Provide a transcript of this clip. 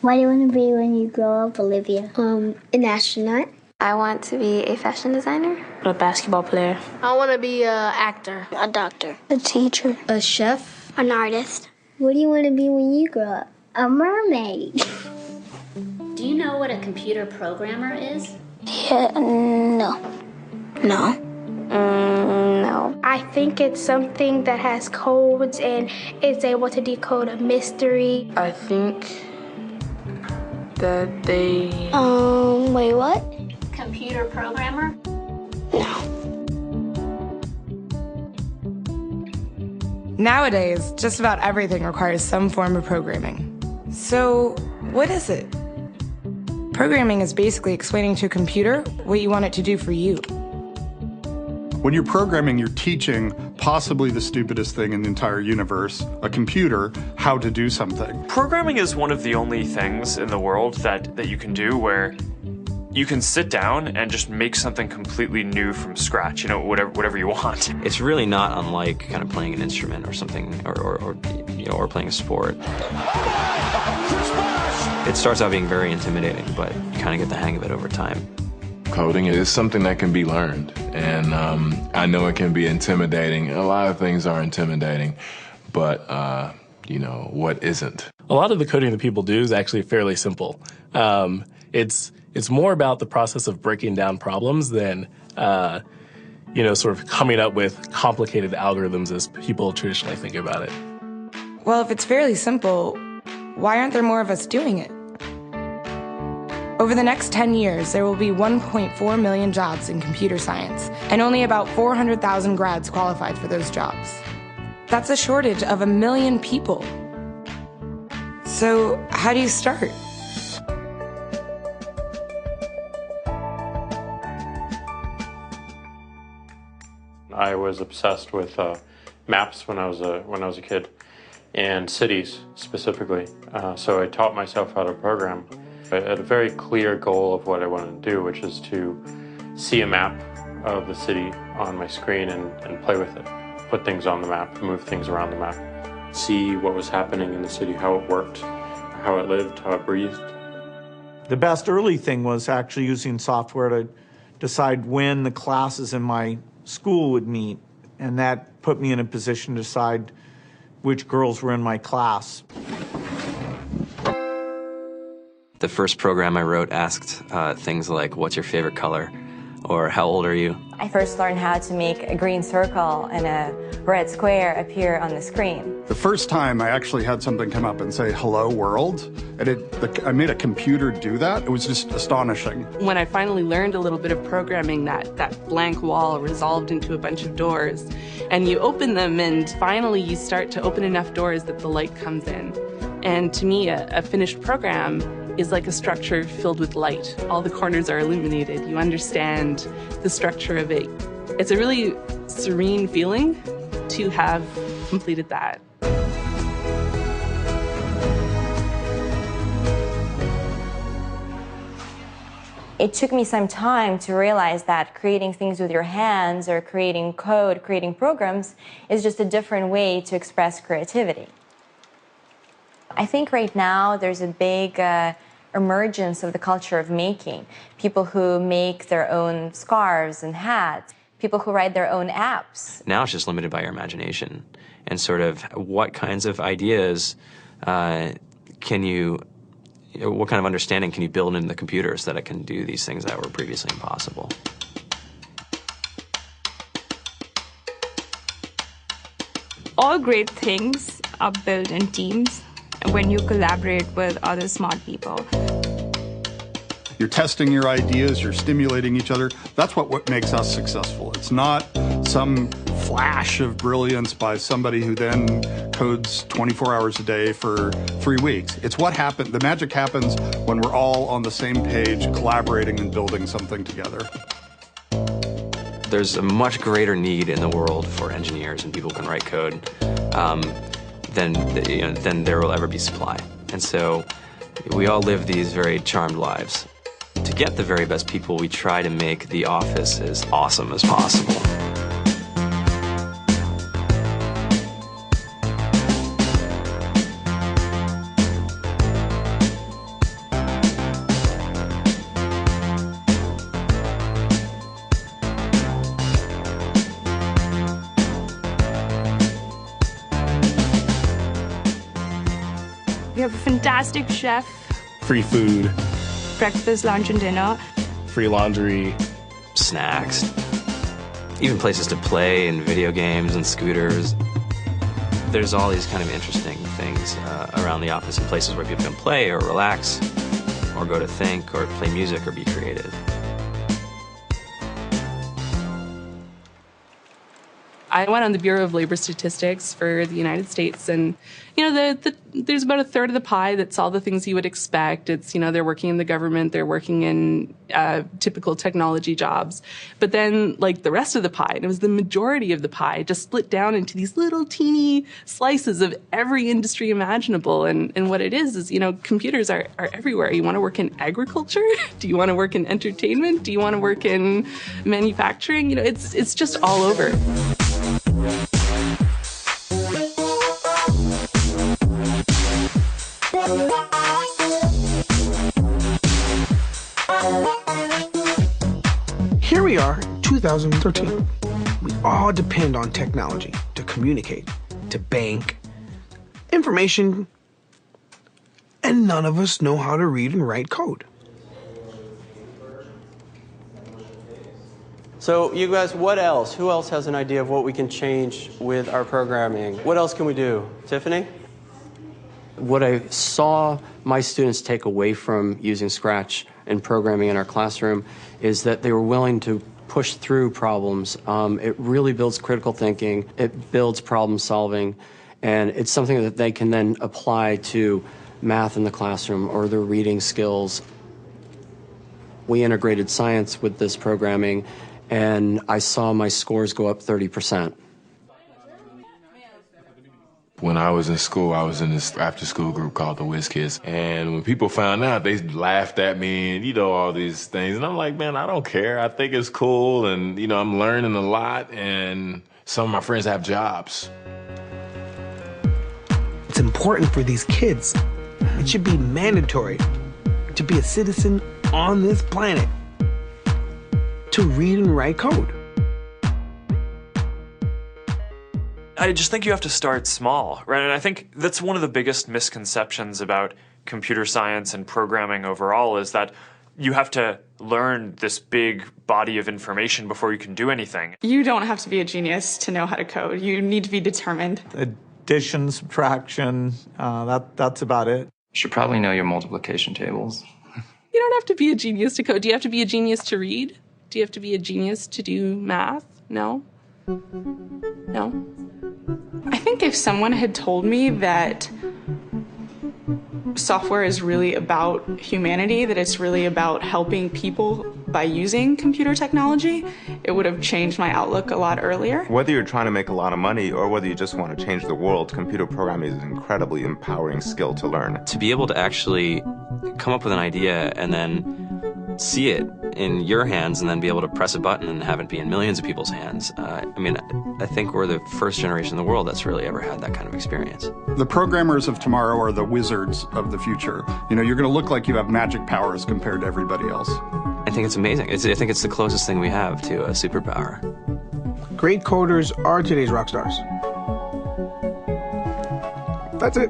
What do you want to be when you grow up, Olivia? An astronaut. I want to be a fashion designer. A basketball player. I want to be an actor. A doctor. A teacher. A chef. An artist. What do you want to be when you grow up? A mermaid. Do you know what a computer programmer is? Yeah, no. No. No. I think it's something that has codes and is able to decode a mystery. I think that they... Wait, what? Computer programmer? No. Nowadays, just about everything requires some form of programming. So, what is it? Programming is basically explaining to a computer what you want it to do for you. When you're programming, you're teaching possibly the stupidest thing in the entire universe, a computer, how to do something. Programming is one of the only things in the world that you can do where you can sit down and just make something completely new from scratch, whatever you want. It's really not unlike kind of playing an instrument or something, or playing a sport. It starts out being very intimidating, but you kind of get the hang of it over time. Coding is something that can be learned, and I know it can be intimidating. A lot of things are intimidating, but what isn't? A lot of the coding that people do is actually fairly simple. It's more about the process of breaking down problems than, sort of coming up with complicated algorithms as people traditionally think about it. Well, if it's fairly simple, why aren't there more of us doing it? Over the next 10 years, there will be 1.4 million jobs in computer science, and only about 400,000 grads qualified for those jobs. That's a shortage of 1 million people. So, how do you start? I was obsessed with maps when I was a kid, and cities specifically. So I taught myself how to program. I had a very clear goal of what I wanted to do, which is to see a map of the city on my screen and play with it. Put things on the map, move things around the map. See what was happening in the city, how it worked, how it lived, how it breathed. The best early thing was actually using software to decide when the classes in my school would meet, and that put me in a position to decide which girls were in my class. The first program I wrote asked things like, what's your favorite color? Or how old are you? I first learned how to make a green circle and a red square appear on the screen. The first time I actually had something come up and say, hello world, and I made a computer do that. It was just astonishing. When I finally learned a little bit of programming, that blank wall resolved into a bunch of doors, and you open them, and finally you start to open enough doors that the light comes in. And to me, a finished program is like a structure filled with light. All the corners are illuminated. You understand the structure of it. It's a really serene feeling to have completed that. It took me some time to realize that creating things with your hands or creating code, creating programs, is just a different way to express creativity. I think right now there's a big emergence of the culture of making. People who make their own scarves and hats, people who write their own apps. Now it's just limited by your imagination and sort of what kinds of ideas what kind of understanding can you build into the computer so that it can do these things that were previously impossible. All great things are built in teams when you collaborate with other smart people. You're testing your ideas, you're stimulating each other. That's what makes us successful. It's not some flash of brilliance by somebody who then codes 24 hours a day for 3 weeks. It's what happened. The magic happens when we're all on the same page, collaborating and building something together. There's a much greater need in the world for engineers and people who can write code than there will ever be supply. And so we all live these very charmed lives. To get the very best people, we try to make the office as awesome as possible. have a fantastic chef. Free food. Breakfast, lunch, and dinner. Free laundry. Snacks. Even places to play and video games and scooters. There's all these kind of interesting things around the office and places where people can play or relax or go to think or play music or be creative. I went on the Bureau of Labor Statistics for the United States, and there's about a third of the pie that's all the things you would expect. It's, they're working in the government, they're working in typical technology jobs. But then, like, the rest of the pie, and it was the majority of the pie, just split down into these little teeny slices of every industry imaginable. And what it is, computers are everywhere. You want to work in agriculture? Do you want to work in entertainment? Do you want to work in manufacturing? It's just all over. Here we are, 2013. We all depend on technology to communicate, to bank, information, and none of us know how to read and write code. So you guys, what else? Who else has an idea of what we can change with our programming? What else can we do? Tiffany? What I saw my students take away from using Scratch and programming in our classroom is that they were willing to push through problems. It really builds critical thinking, it builds problem solving, and it's something that they can then apply to math in the classroom or their reading skills. We integrated science with this programming, and I saw my scores go up 30%. When I was in school, I was in this after-school group called the Whiz Kids. And when people found out, they laughed at me and, all these things. And I'm like, man, I don't care. I think it's cool. And, I'm learning a lot. And some of my friends have jobs. It's important for these kids. It should be mandatory to be a citizen on this planet, to read and write code. I just think you have to start small, right? And I think that's one of the biggest misconceptions about computer science and programming overall is that you have to learn this big body of information before you can do anything. You don't have to be a genius to know how to code. You need to be determined. Addition, subtraction, that's about it. You should probably know your multiplication tables. You don't have to be a genius to code. Do you have to be a genius to read? Do you have to be a genius to do math? No? No? I think if someone had told me that software is really about humanity, that it's really about helping people by using computer technology, it would have changed my outlook a lot earlier. Whether you're trying to make a lot of money or whether you just want to change the world, computer programming is an incredibly empowering skill to learn. To be able to actually come up with an idea and then see it in your hands and then be able to press a button and have it be in millions of people's hands. I think we're the first generation in the world that's really ever had that kind of experience. The programmers of tomorrow are the wizards of the future. You're going to look like you have magic powers compared to everybody else. I think it's amazing. I think it's the closest thing we have to a superpower. Great coders are today's rock stars. That's it.